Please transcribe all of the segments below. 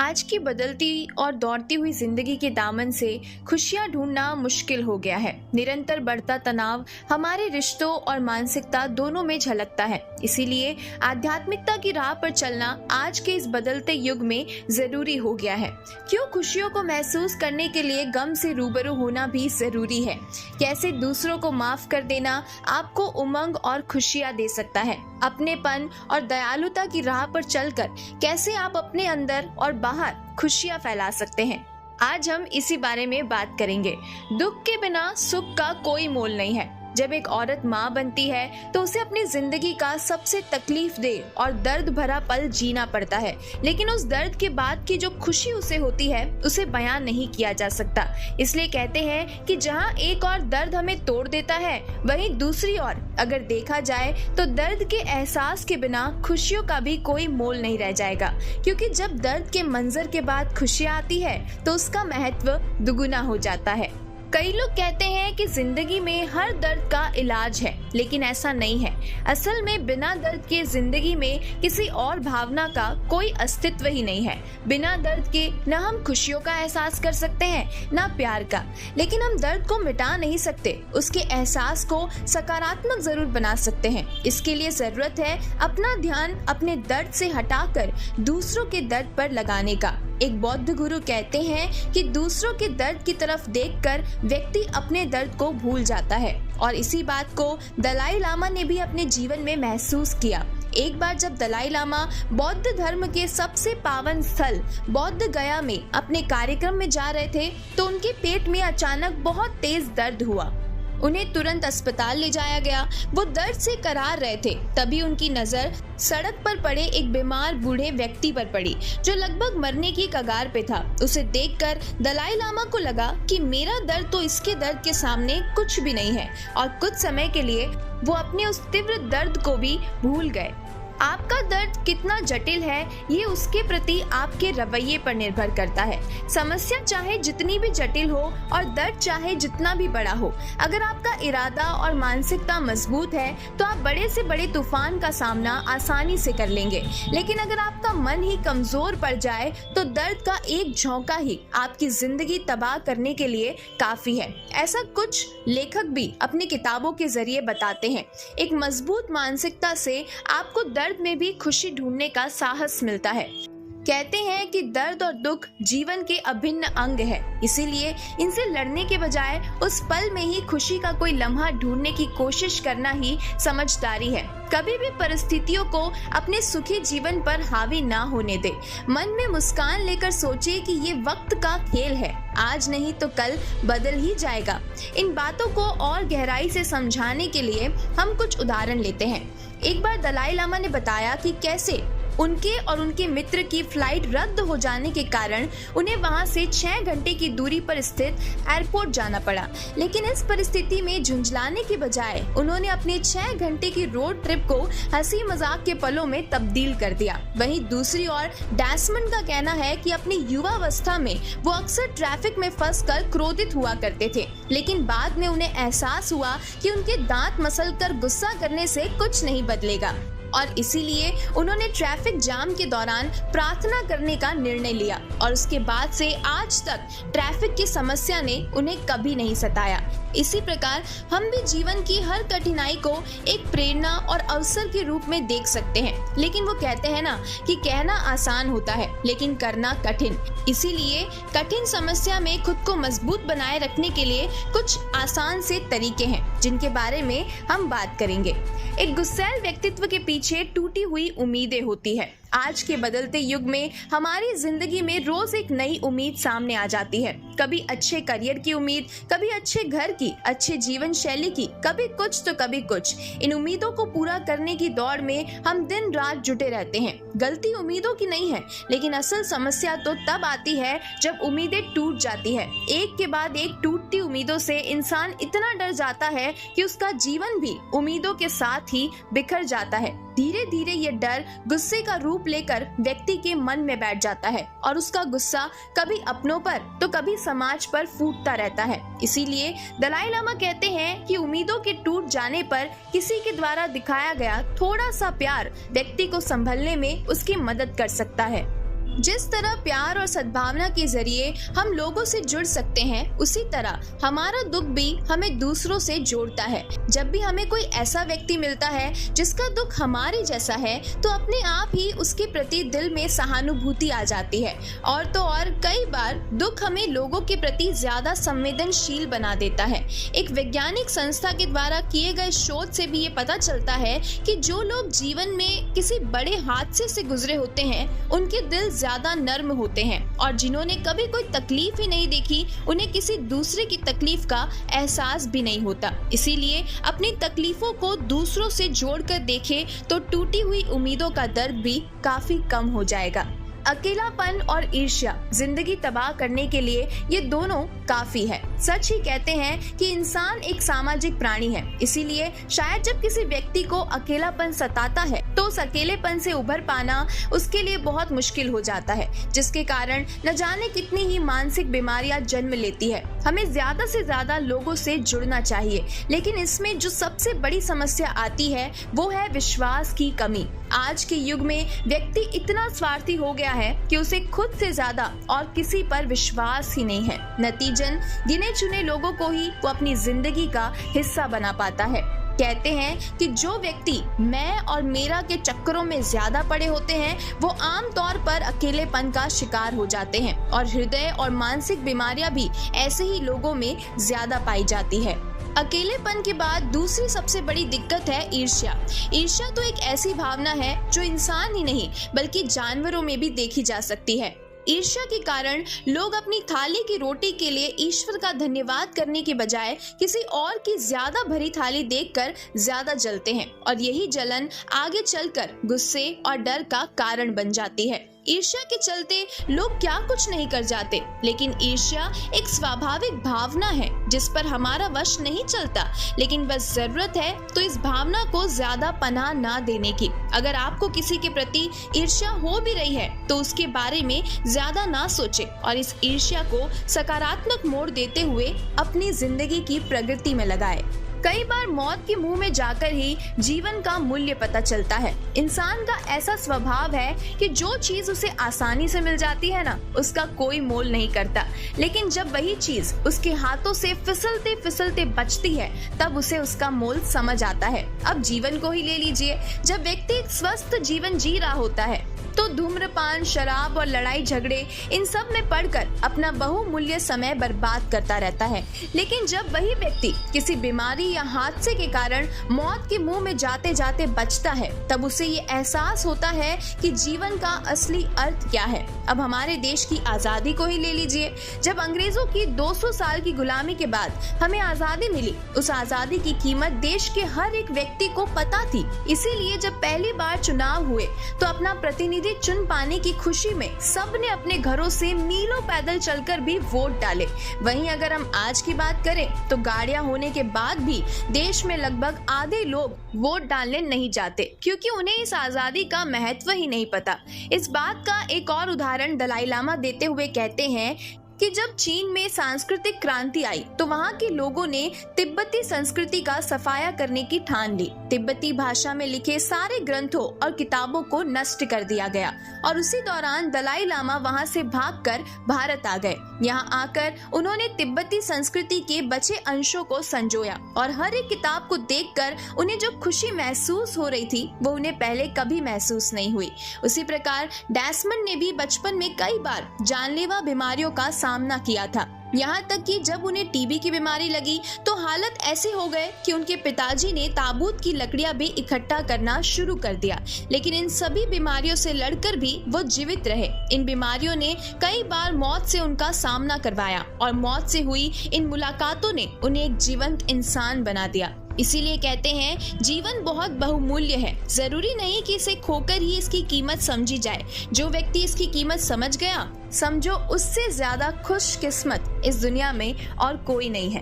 आज की बदलती और दौड़ती हुई जिंदगी के दामन से खुशियां ढूंढना मुश्किल हो गया है। निरंतर बढ़ता तनाव हमारे रिश्तों और मानसिकता दोनों में झलकता है। इसीलिए आध्यात्मिकता की राह पर चलना आज के इस बदलते युग में जरूरी हो गया है। क्यों खुशियों को महसूस करने के लिए गम से रूबरू होना भी जरूरी है। कैसे दूसरों को माफ कर देना आपको उमंग और खुशियां दे सकता है। अपनेपन और दयालुता की राह पर चलकर कैसे आप अपने अंदर और बाहर खुशियां फैला सकते हैं, आज हम इसी बारे में बात करेंगे। दुख के बिना सुख का कोई मोल नहीं है। जब एक औरत माँ बनती है तो उसे अपनी जिंदगी का सबसे तकलीफ दे और दर्द भरा पल जीना पड़ता है, लेकिन उस दर्द के बाद की जो खुशी उसे होती है उसे बयान नहीं किया जा सकता। इसलिए कहते हैं कि जहाँ एक और दर्द हमें तोड़ देता है, वहीं दूसरी ओर अगर देखा जाए तो दर्द के एहसास के बिना खुशियों का भी कोई मोल नहीं रह जाएगा। क्योंकि जब दर्द के मंजर के बाद खुशियाँ आती है तो उसका महत्व दुगुना हो जाता है। कई लोग कहते हैं कि जिंदगी में हर दर्द का इलाज है, लेकिन ऐसा नहीं है। असल में बिना दर्द के जिंदगी में किसी और भावना का कोई अस्तित्व ही नहीं है। बिना दर्द के न हम खुशियों का एहसास कर सकते हैं न प्यार का। लेकिन हम दर्द को मिटा नहीं सकते, उसके एहसास को सकारात्मक जरूर बना सकते हैं। इसके लिए जरूरत है अपना ध्यान अपने दर्द से हटाकर दूसरों के दर्द पर लगाने का। एक बौद्ध गुरु कहते हैं कि दूसरों के दर्द की तरफ देखकर व्यक्ति अपने दर्द को भूल जाता है, और इसी बात को दलाई लामा ने भी अपने जीवन में महसूस किया। एक बार जब दलाई लामा बौद्ध धर्म के सबसे पावन स्थल बौद्ध गया में अपने कार्यक्रम में जा रहे थे तो उनके पेट में अचानक बहुत तेज दर्द हुआ। उन्हें तुरंत अस्पताल ले जाया गया। वो दर्द से करार रहे थे, तभी उनकी नजर सड़क पर पड़े एक बीमार बूढ़े व्यक्ति पर पड़ी जो लगभग मरने की कगार पे था। उसे देखकर दलाई लामा को लगा कि मेरा दर्द तो इसके दर्द के सामने कुछ भी नहीं है, और कुछ समय के लिए वो अपने उस तीव्र दर्द को भी भूल गए। आपका दर्द कितना जटिल है ये उसके प्रति आपके रवैये पर निर्भर करता है। समस्या चाहे जितनी भी जटिल हो और दर्द चाहे जितना भी बड़ा हो, अगर आपका इरादा और मानसिकता मजबूत है तो आप बड़े से बड़े तूफान का सामना आसानी से कर लेंगे। लेकिन अगर आपका मन ही कमजोर पड़ जाए तो दर्द का एक झोंका ही आपकी जिंदगी तबाह करने के लिए काफी है। ऐसा कुछ लेखक भी अपनी किताबों के जरिए बताते हैं। एक मजबूत मानसिकता से आपको दर्द में भी खुशी ढूंढने का साहस मिलता है। कहते हैं कि दर्द और दुख जीवन के अभिन्न अंग है, इसीलिए इनसे लड़ने के बजाय उस पल में ही खुशी का कोई लम्हा ढूंढने की कोशिश करना ही समझदारी है। कभी भी परिस्थितियों को अपने सुखी जीवन पर हावी ना होने दे। मन में मुस्कान लेकर सोचिए कि ये वक्त का खेल है, आज नहीं तो कल बदल ही जाएगा। इन बातों को और गहराई से समझाने के लिए हम कुछ उदाहरण लेते हैं। एक बार दलाई लामा ने बताया कि कैसे उनके और उनके मित्र की फ्लाइट रद्द हो जाने के कारण उन्हें वहां से 6 घंटे की दूरी पर स्थित एयरपोर्ट जाना पड़ा। लेकिन इस परिस्थिति में झुंझलाने के बजाय उन्होंने अपनी 6 घंटे की रोड ट्रिप को हंसी मजाक के पलों में तब्दील कर दिया। वहीं दूसरी ओर डेस्मंड का कहना है कि अपनी युवावस्था में वो अक्सर ट्रैफिक में फंसकर क्रोधित हुआ करते थे, लेकिन बाद में उन्हें एहसास हुआ कि उनके दांत मसलकर गुस्सा करने से कुछ नहीं बदलेगा, और इसीलिए उन्होंने ट्रैफिक जाम के दौरान प्रार्थना करने का निर्णय लिया, और उसके बाद से आज तक ट्रैफिक की समस्या ने उन्हें कभी नहीं सताया। इसी प्रकार हम भी जीवन की हर कठिनाई को एक प्रेरणा और अवसर के रूप में देख सकते हैं। लेकिन वो कहते हैं ना कि कहना आसान होता है लेकिन करना कठिन। इसीलिए कठिन समस्या में खुद को मजबूत बनाए रखने के लिए कुछ आसान से तरीके हैं जिनके बारे में हम बात करेंगे। एक गुस्सैल व्यक्तित्व के पीछे टूटी हुई उम्मीदें होती है। आज के बदलते युग में हमारी जिंदगी में रोज एक नई उम्मीद सामने आ जाती है। कभी अच्छे करियर की उम्मीद, कभी अच्छे घर की, अच्छे जीवन शैली की, कभी कुछ तो कभी कुछ। इन उम्मीदों को पूरा करने की दौड़ में हम दिन रात जुटे रहते हैं। गलती उम्मीदों की नहीं है, लेकिन असल समस्या तो तब आती है जब उम्मीदें टूट जाती है। एक के बाद एक टूटती उम्मीदों से इंसान इतना डर जाता है कि उसका जीवन भी उम्मीदों के साथ ही बिखर जाता है। धीरे धीरे ये डर गुस्से का रूप लेकर व्यक्ति के मन में बैठ जाता है, और उसका गुस्सा कभी अपनों पर तो कभी समाज पर फूटता रहता है। इसीलिए दलाई लामा कहते हैं कि उम्मीदों के टूट जाने पर किसी के द्वारा दिखाया गया थोड़ा सा प्यार व्यक्ति को संभलने में उसकी मदद कर सकता है। जिस तरह प्यार और सद्भावना के जरिए हम लोगों से जुड़ सकते हैं, उसी तरह हमारा दुख भी हमें दूसरों से जोड़ता है। जब भी हमें कोई ऐसा व्यक्ति मिलता है जिसका दुख हमारे जैसा है, तो अपने आप ही उसके प्रति दिल में सहानुभूति आ जाती है। और तो और कई बार दुख हमें लोगों के प्रति ज्यादा संवेदनशील बना देता है। एक वैज्ञानिक संस्था के द्वारा किए गए शोध से भी ये पता चलता है कि जो लोग जीवन में किसी बड़े हादसे से गुजरे होते हैं, उनके दिल ज्यादा नर्म होते हैं, और जिन्होंने कभी कोई तकलीफ ही नहीं देखी, उन्हें किसी दूसरे की तकलीफ का एहसास भी नहीं होता। इसीलिए अपनी तकलीफों को दूसरों से जोड़कर देखें तो टूटी हुई उम्मीदों का दर्द भी काफी कम हो जाएगा। अकेलापन और ईर्ष्या जिंदगी तबाह करने के लिए ये दोनों काफी है। सच ही कहते हैं कि इंसान एक सामाजिक प्राणी है, इसीलिए शायद जब किसी व्यक्ति को अकेलापन सताता है तो उस अकेलेपन से उभर पाना उसके लिए बहुत मुश्किल हो जाता है, जिसके कारण न जाने कितनी ही मानसिक बीमारियां जन्म लेती है। हमें ज्यादा से ज्यादा लोगों से जुड़ना चाहिए, लेकिन इसमें जो सबसे बड़ी समस्या आती है वो है विश्वास की कमी। आज के युग में व्यक्ति इतना स्वार्थी हो गया है कि उसे खुद से ज्यादा और किसी पर विश्वास ही नहीं है। नतीजन गिने चुने लोगों को ही वो अपनी जिंदगी का हिस्सा बना पाता है। कहते हैं कि जो व्यक्ति मैं और मेरा के चक्करों में ज्यादा पड़े होते हैं, वो आमतौर पर अकेलेपन का शिकार हो जाते हैं, और हृदय और मानसिक बीमारियां भी ऐसे ही लोगों में ज्यादा पाई जाती है। अकेलेपन के बाद दूसरी सबसे बड़ी दिक्कत है ईर्ष्या। ईर्ष्या तो एक ऐसी भावना है जो इंसान ही नहीं बल्कि जानवरों में भी देखी जा सकती है। ईर्ष्या के कारण लोग अपनी थाली की रोटी के लिए ईश्वर का धन्यवाद करने के बजाय किसी और की ज्यादा भरी थाली देखकर ज्यादा जलते हैं, और यही जलन आगे चलकर गुस्से और डर का कारण बन जाती है। ईर्ष्या के चलते लोग क्या कुछ नहीं कर जाते, लेकिन ईर्ष्या एक स्वाभाविक भावना है जिस पर हमारा वश नहीं चलता, लेकिन बस जरूरत है तो इस भावना को ज्यादा पनाह ना देने की। अगर आपको किसी के प्रति ईर्ष्या हो भी रही है तो उसके बारे में ज्यादा ना सोचें और इस ईर्ष्या को सकारात्मक मोड़ देते हुए अपनी जिंदगी की प्रगति में लगाएं। कई बार मौत के मुंह में जाकर ही जीवन का मूल्य पता चलता है। इंसान का ऐसा स्वभाव है कि जो चीज उसे आसानी से मिल जाती है ना, उसका कोई मोल नहीं करता, लेकिन जब वही चीज उसके हाथों से फिसलते फिसलते बचती है, तब उसे उसका मोल समझ आता है। अब जीवन को ही ले लीजिए, जब व्यक्ति एक स्वस्थ जीवन जी रहा होता है तो धूम्रपान, शराब और लड़ाई झगड़े इन सब में पड़कर अपना बहुमूल्य समय बर्बाद करता रहता है। लेकिन जब वही व्यक्ति किसी बीमारी या हादसे के कारण मौत के मुंह में जाते जाते बचता है, तब उसे ये एहसास होता है कि जीवन का असली अर्थ क्या है। अब हमारे देश की आजादी को ही ले लीजिए, जब अंग्रेजों की 200 साल की गुलामी के बाद हमें आजादी मिली, उस आजादी की कीमत देश के हर एक व्यक्ति को पता थी। इसीलिए जब पहली बार चुनाव हुए तो अपना प्रतिनिधि चुन पाने की खुशी में सबने अपने घरों से मीलों पैदल चलकर भी वोट डाले। वहीं अगर हम आज की बात करें तो गाड़ियां होने के बाद भी देश में लगभग आधे लोग वोट डालने नहीं जाते, क्योंकि उन्हें इस आजादी का महत्व ही नहीं पता। इस बात का एक और उदाहरण दलाई लामा देते हुए कहते हैं कि जब चीन में सांस्कृतिक क्रांति आई तो वहाँ के लोगों ने तिब्बती संस्कृति का सफाया करने की ठान ली। तिब्बती भाषा में लिखे सारे ग्रंथों और किताबों को नष्ट कर दिया गया, और उसी दौरान दलाई लामा वहाँ से भागकर भारत आ गए। यहाँ आकर उन्होंने तिब्बती संस्कृति के बचे अंशों को संजोया, और हर एक किताब को देखकर उन्हें जो खुशी महसूस हो रही थी वो उन्हें पहले कभी महसूस नहीं हुई। उसी प्रकार डेसमंड ने भी बचपन में कई बार जानलेवा बीमारियों का सामना किया था। यहाँ तक कि जब उन्हें टीबी की बीमारी लगी तो हालत ऐसे हो गए कि उनके पिताजी ने ताबूत की लकड़ियां भी इकट्ठा करना शुरू कर दिया। लेकिन इन सभी बीमारियों से लड़कर भी वो जीवित रहे। इन बीमारियों ने कई बार मौत से उनका सामना करवाया, और मौत से हुई इन मुलाकातों ने उन्हें एक जीवंत इंसान बना दिया। इसीलिए कहते हैं जीवन बहुत बहुमूल्य है। जरूरी नहीं कि इसे खोकर ही इसकी कीमत समझी जाए। जो व्यक्ति इसकी कीमत समझ गया, समझो उससे ज्यादा खुशकिस्मत इस दुनिया में और कोई नहीं है।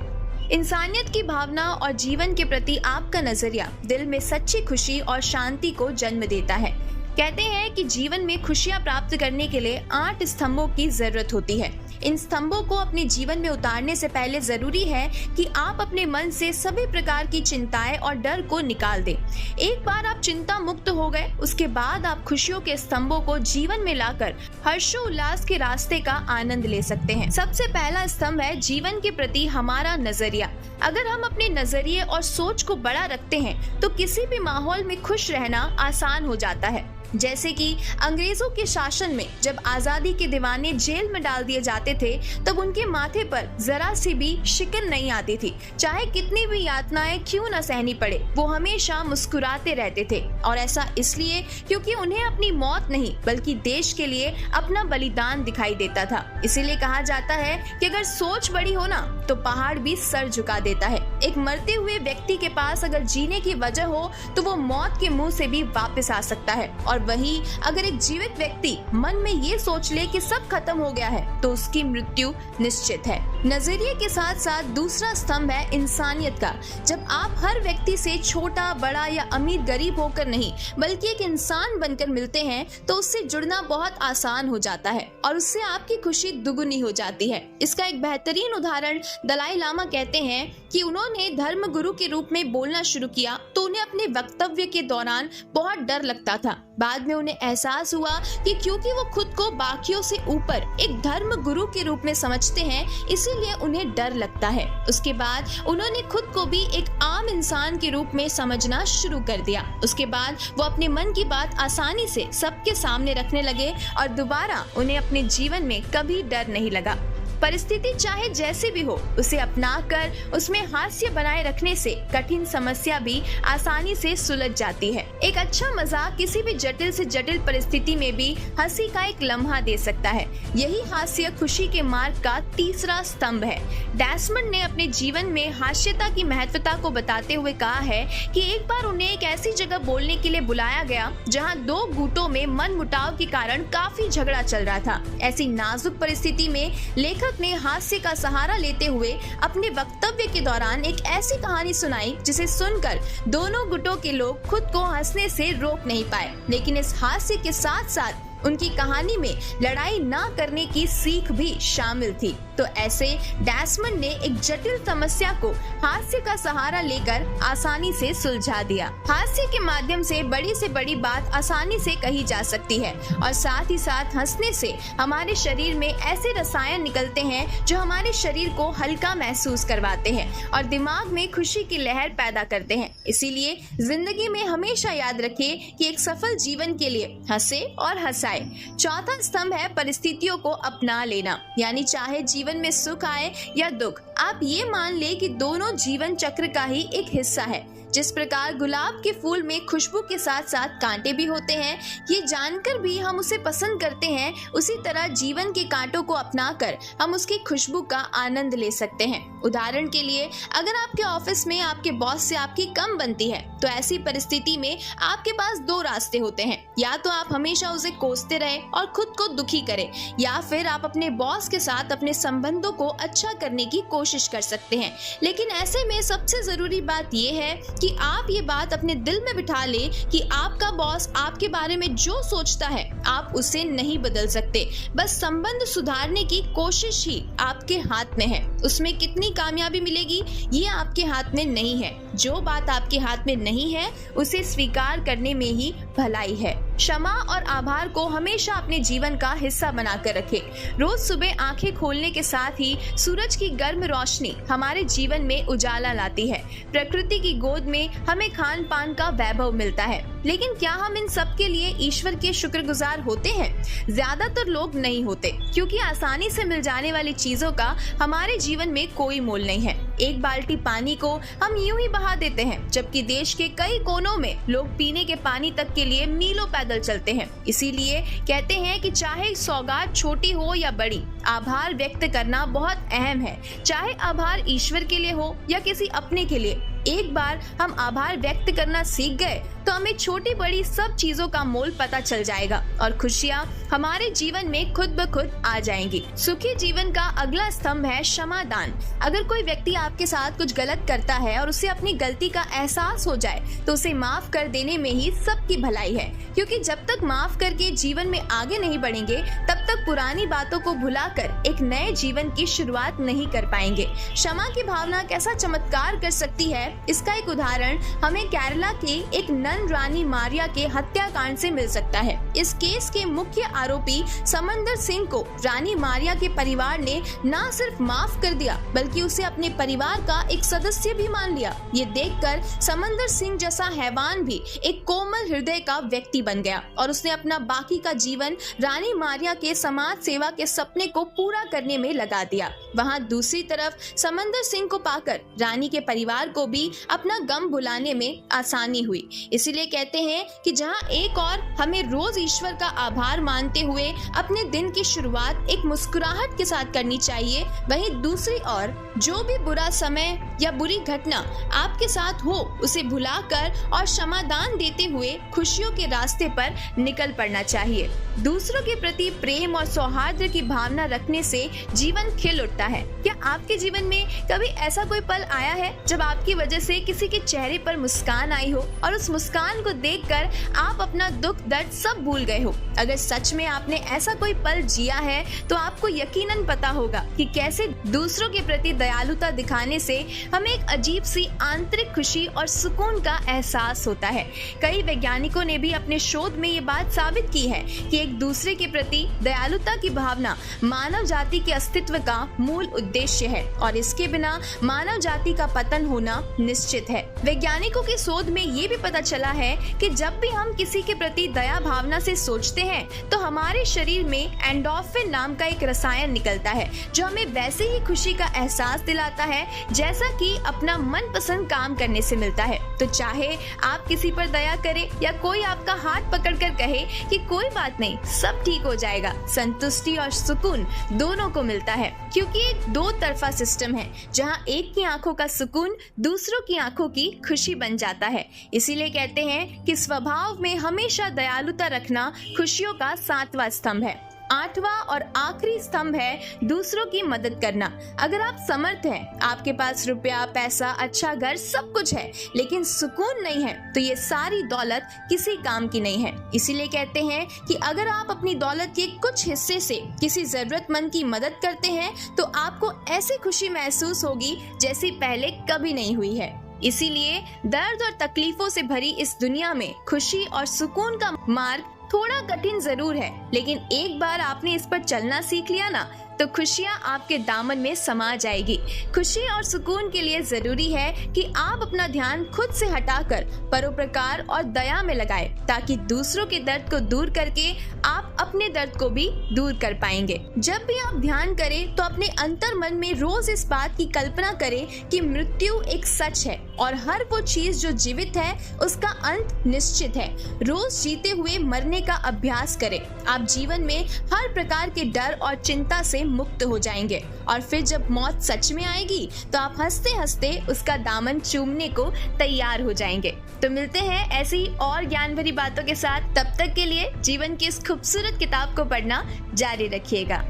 इंसानियत की भावना और जीवन के प्रति आपका नजरिया दिल में सच्ची खुशी और शांति को जन्म देता है। कहते हैं कि जीवन में खुशियां प्राप्त करने के लिए 8 स्तंभों की जरूरत होती है। इन स्तंभों को अपने जीवन में उतारने से पहले जरूरी है कि आप अपने मन से सभी प्रकार की चिंताएं और डर को निकाल दें। एक बार आप चिंता मुक्त हो गए, उसके बाद आप खुशियों के स्तंभों को जीवन में लाकर हर्षोल्लास के रास्ते का आनंद ले सकते हैं। सबसे पहला स्तंभ है जीवन के प्रति हमारा नजरिया। अगर हम अपने नजरिए और सोच को बड़ा रखते हैं तो किसी भी माहौल में खुश रहना आसान हो जाता है। जैसे कि अंग्रेजों के शासन में जब आजादी के दीवाने जेल में डाल दिए जाते थे, तब उनके माथे पर जरा सी भी शिकन नहीं आती थी। चाहे कितनी भी यातनाएं क्यों न सहनी पड़े, वो हमेशा मुस्कुराते रहते थे। और ऐसा इसलिए क्योंकि उन्हें अपनी मौत नहीं बल्कि देश के लिए अपना बलिदान दिखाई देता था। इसीलिए कहा जाता है कि अगर सोच बड़ी हो ना तो पहाड़ भी सर झुका देता है। एक मरते हुए व्यक्ति के पास अगर जीने की वजह हो तो वो मौत के मुंह से भी वापस आ सकता है, और वही अगर एक जीवित व्यक्ति मन में ये सोच ले कि सब खत्म हो गया है तो उसकी मृत्यु निश्चित है। नजरिए के साथ साथ दूसरा स्तंभ है इंसानियत का। जब आप हर व्यक्ति से छोटा बड़ा या अमीर गरीब होकर नहीं बल्कि एक इंसान बनकर मिलते हैं तो उससे जुड़ना बहुत आसान हो जाता है और उससे आपकी खुशी दुगुनी हो जाती है। इसका एक बेहतरीन उदाहरण दलाई लामा कहते हैं कि उन्होंने धर्म गुरु के रूप में बोलना शुरू किया तो उन्हें अपने वक्तव्य के दौरान बहुत डर लगता था। बाद में उन्हें एहसास हुआ कि क्योंकि वो खुद को बाकियों से ऊपर एक धर्म गुरु के रूप में समझते हैं, इसीलिए उन्हें डर लगता है। उसके बाद उन्होंने खुद को भी एक आम इंसान के रूप में समझना शुरू कर दिया। उसके बाद वो अपने मन की बात आसानी से सबके सामने रखने लगे और दोबारा उन्हें अपने जीवन में कभी डर नहीं लगा। परिस्थिति चाहे जैसी भी हो, उसे अपनाकर उसमें हास्य बनाए रखने से कठिन समस्या भी आसानी से सुलझ जाती है। एक अच्छा मजाक किसी भी जटिल से जटिल परिस्थिति में भी हंसी का एक लम्हा दे सकता है। यही हास्य खुशी के मार्ग का तीसरा स्तंभ है। डेसमंड ने अपने जीवन में हास्यता की महत्वता को बताते हुए कहा है कि एक बार उन्हें एक ऐसी जगह बोलने के लिए बुलाया गया जहाँ 2 गुटों में मनमुटाव के कारण काफी झगड़ा चल रहा था। ऐसी नाजुक परिस्थिति में लेखक ने हास्य का सहारा लेते हुए अपने वक्तव्य के दौरान एक ऐसी कहानी सुनाई जिसे सुनकर दोनों गुटों के लोग खुद को हंसने से रोक नहीं पाए। लेकिन इस हास्य के साथ साथ उनकी कहानी में लड़ाई ना करने की सीख भी शामिल थी। तो ऐसे डेसमंड ने एक जटिल समस्या को हास्य का सहारा लेकर आसानी से सुलझा दिया। हास्य के माध्यम से बड़ी बात आसानी से कही जा सकती है और साथ ही साथ हंसने से हमारे शरीर में ऐसे रसायन निकलते हैं जो हमारे शरीर को हल्का महसूस करवाते हैं और दिमाग में खुशी की लहर पैदा करते हैं। इसीलिए जिंदगी में हमेशा याद रखें कि एक सफल जीवन के लिए हंसे और हंसाए। चौथा स्तंभ है परिस्थितियों को अपना लेना, यानी चाहे जीवन में सुख आए या दुख, आप ये मान ले कि दोनों जीवन चक्र का ही एक हिस्सा है। जिस प्रकार गुलाब के फूल में खुशबू के साथ साथ कांटे भी होते हैं, ये जानकर भी हम उसे पसंद करते हैं, उसी तरह जीवन के कांटों को अपनाकर हम उसकी खुशबू का आनंद ले सकते हैं। उदाहरण के लिए, अगर आपके ऑफिस में आपके बॉस से आपकी कम बनती है तो ऐसी परिस्थिति में आपके पास 2 रास्ते होते हैं। या तो आप हमेशा उसे कोसते रहे और खुद को दुखी करें, या फिर आप अपने बॉस के साथ अपने संबंधों को अच्छा करने की कोशिश कर सकते हैं। लेकिन ऐसे में सबसे जरूरी बात यह है कि आप ये बात अपने दिल में बिठा ले कि आपका बॉस आपके बारे में जो सोचता है आप उसे नहीं बदल सकते। बस संबंध सुधारने की कोशिश ही आपके हाथ में है। उसमें कितनी कामयाबी मिलेगी ये आपके हाथ में नहीं है। जो बात आपके हाथ में नहीं है उसे स्वीकार करने में ही भलाई है। क्षमा और आभार को हमेशा अपने जीवन का हिस्सा बनाकर रखें। रोज सुबह आंखें खोलने के साथ ही सूरज की गर्म रोशनी हमारे जीवन में उजाला लाती है। प्रकृति की गोद में हमें खान पान का वैभव मिलता है, लेकिन क्या हम इन सब के लिए ईश्वर के शुक्रगुजार होते हैं? ज्यादातर लोग नहीं होते, क्योंकि आसानी से मिल जाने वाली चीजों का हमारे जीवन में कोई मोल नहीं है। एक बाल्टी पानी को हम यूं ही बहा देते हैं, जबकि देश के कई कोनों में लोग पीने के पानी तक के लिए मीलों पैदल चलते हैं। इसीलिए कहते हैं कि चाहे सौगात छोटी हो या बड़ी, आभार व्यक्त करना बहुत अहम है। चाहे आभार ईश्वर के लिए हो या किसी अपने के लिए, एक बार हम आभार व्यक्त करना सीख गए तो तो हमें छोटी बड़ी सब चीजों का मोल पता चल जाएगा और खुशियाँ हमारे जीवन में खुद ब खुद आ जाएंगी। सुखी जीवन का अगला स्तंभ है क्षमादान। अगर कोई व्यक्ति आपके साथ कुछ गलत करता है और उसे अपनी गलती का एहसास हो जाए तो उसे माफ कर देने में ही सबकी भलाई है, क्योंकि जब तक माफ करके जीवन में आगे नहीं बढ़ेंगे तब तक पुरानी बातों को भुलाकर एक नए जीवन की शुरुआत नहीं कर पाएंगे। क्षमा की भावना कैसा चमत्कार कर सकती है, इसका एक उदाहरण हमें केरला के एक नन रानी मारिया के हत्याकांड से मिल सकता है। इस केस के मुख्य आरोपी समंदर सिंह को रानी मारिया के परिवार ने न सिर्फ माफ कर दिया बल्कि उसे अपने परिवार का एक सदस्य भी मान लिया। ये देखकर समंदर सिंह जैसा हैवान भी एक कोमल हृदय का व्यक्ति बन गया और उसने अपना बाकी का जीवन रानी मारिया के समाज सेवा के सपने को पूरा करने में लगा दिया। वहाँ दूसरी तरफ समंदर सिंह को पाकर रानी के परिवार को भी अपना गम भुलाने में आसानी हुई। इसीलिए कहते हैं कि जहाँ एक और हमें रोज ईश्वर का आभार मानते हुए अपने दिन की शुरुआत एक मुस्कुराहट के साथ करनी चाहिए, वहीं दूसरी ओर जो भी बुरा समय या बुरी घटना आपके साथ हो उसे भुलाकर और क्षमादान देते हुए खुशियों के रास्ते पर निकल पड़ना चाहिए। दूसरों के प्रति प्रेम और सौहार्द की भावना रखने से जीवन खिल उठता है। क्या आपके जीवन में कभी ऐसा कोई पल आया है जब आपकी वजह से किसी के चेहरे पर मुस्कान आई हो और उस मुस्कान को देखकर आप अपना दुख दर्द सब भूल गए हो? अगर सच में आपने ऐसा कोई पल जिया है तो आपको यकीनन पता होगा कि कैसे दूसरों के प्रति दयालुता दिखाने से हमें एक अजीब सी आंतरिक खुशी और सुकून का एहसास होता है। कई वैज्ञानिकों ने भी अपने शोध में ये बात साबित की है कि एक दूसरे के प्रति दयालुता की भावना मानव जाति के अस्तित्व का मूल उद्देश्य है और इसके बिना मानव जाति का पतन होना निश्चित है। वैज्ञानिकों के शोध में ये भी पता चला है कि जब भी हम किसी के प्रति दया भावना से सोचते हैं तो हमारे शरीर में एंडोर्फिन नाम का एक रसायन निकलता है जो हमें वैसे ही खुशी का एहसास दिलाता है जैसा कि अपना मनपसंद काम करने से मिलता है। तो चाहे आप किसी पर दया करें या कोई आपका हाथ पकड़कर कहे कि कोई बात नहीं, सब ठीक हो जाएगा, संतुष्टि और सुकून दोनों को मिलता है, क्योंकि एक दो तरफा सिस्टम है जहां एक की आंखों का सुकून दूसरों की आंखों की खुशी बन जाता है। इसीलिए कहते हैं कि स्वभाव में हमेशा दयालुता रखना खुशियों का 7वां स्तंभ है। 8वां और आखिरी स्तंभ है दूसरों की मदद करना। अगर आप समर्थ हैं, आपके पास रुपया, पैसा, अच्छा घर, सब कुछ है, लेकिन सुकून नहीं है, तो ये सारी दौलत किसी काम की नहीं है। इसीलिए कहते हैं कि अगर आप अपनी दौलत के कुछ हिस्से से किसी जरूरतमंद की मदद करते हैं तो आपको ऐसी खुशी महसूस होगी जैसी पहले कभी नहीं हुई है। इसीलिए दर्द और तकलीफों से भरी इस दुनिया में खुशी और सुकून का मार्ग थोड़ा कठिन जरूर है, लेकिन एक बार आपने इस पर चलना सीख लिया ना तो खुशियाँ आपके दामन में समा जाएगी। खुशी और सुकून के लिए जरूरी है कि आप अपना ध्यान खुद से हटाकर परोपकार और दया में लगाएं, ताकि दूसरों के दर्द को दूर करके आप अपने दर्द को भी दूर कर पाएंगे। जब भी आप ध्यान करें तो अपने अंतर मन में रोज इस बात की कल्पना करें कि मृत्यु एक सच है और हर वो चीज जो जीवित है उसका अंत निश्चित है। रोज जीते हुए मरने का अभ्यास करें। आप जीवन में हर प्रकार के डर और चिंता से मुक्त हो जाएंगे और फिर जब मौत सच में आएगी तो आप हंसते हंसते उसका दामन चूमने को तैयार हो जाएंगे। तो मिलते हैं ऐसी ही और ज्ञान भरी बातों के साथ। तब तक के लिए जीवन की इस खूबसूरत किताब को पढ़ना जारी रखिएगा।